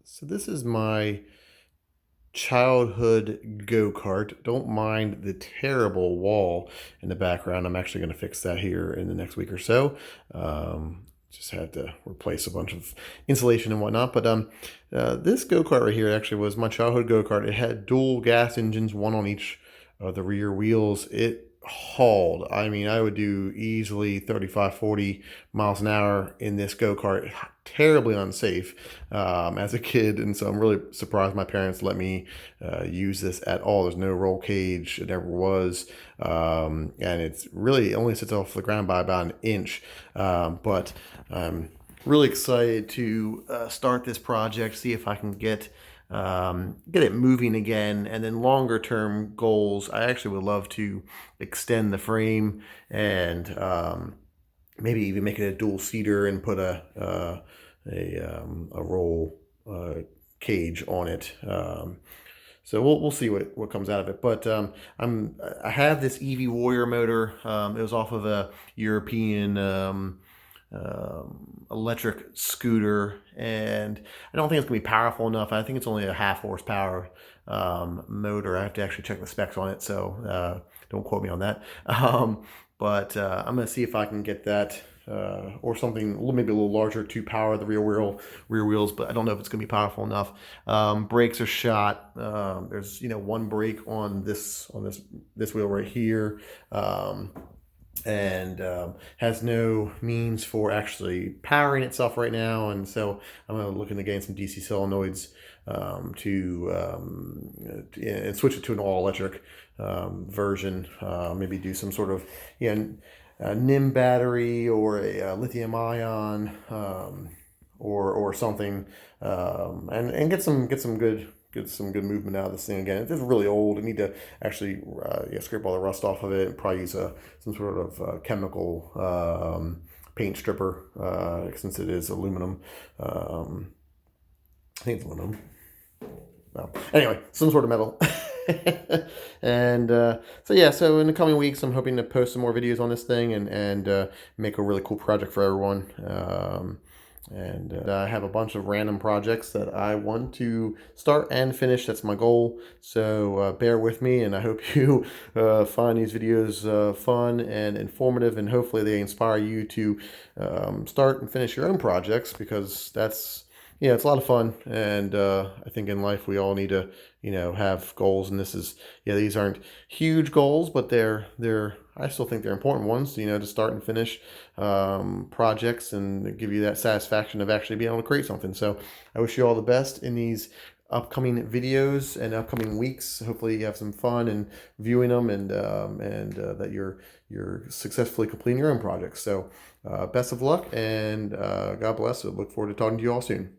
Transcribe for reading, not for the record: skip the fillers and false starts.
So this is my childhood go-kart. Don't mind the terrible wall in the background. I'm actually going to fix that here in the next week or so. Just had to replace a bunch of insulation and whatnot. But this go-kart right here actually was my childhood go-kart. It had dual gas engines, one on each of the rear wheels. It hauled. I mean, I would do easily 35, 40 miles an hour in this go-kart. Terribly unsafe as a kid, and so I'm really surprised my parents let me use this at all. There's no roll cage, it never was, and it's really, it only sits off the ground by about an inch, but I'm really excited to start this project, see if I can get it moving again. And then longer term goals, I actually would love to extend the frame and maybe even make it a dual seater and put a roll cage on it. So we'll see what comes out of it. But I have this EV Warrior motor. It was off of a European electric scooter, and I don't think it's gonna be powerful enough. I think it's only a half horsepower motor. I have to actually check the specs on it, so don't quote me on that. But I'm gonna see if I can get that or something maybe a little larger to power the rear wheels, but I don't know if it's gonna be powerful enough. Brakes are shot. There's one brake on this wheel right here. And has no means for actually powering itself right now, and so I'm looking to gain some DC solenoids and switch it to an all-electric version. Maybe do some sort of NIM battery or a lithium ion or something, and get some good movement out of this thing again. It's really old. I need to actually scrape all the rust off of it and probably use some sort of chemical paint stripper since it is aluminum. I think it's aluminum. Well, anyway, some sort of metal. And so in the coming weeks, I'm hoping to post some more videos on this thing and make a really cool project for everyone. And I have a bunch of random projects that I want to start and finish. That's my goal. So bear with me, and I hope you find these videos fun and informative, and hopefully they inspire you to start and finish your own projects, because that's it's a lot of fun. And I think in life we all need to have goals, and this is these aren't huge goals, but I still think they're important ones, to start and finish projects and give you that satisfaction of actually being able to create something. So I wish you all the best in these upcoming videos and upcoming weeks. Hopefully you have some fun in viewing them, and that you're successfully completing your own projects. So best of luck, and God bless. I look forward to talking to you all soon.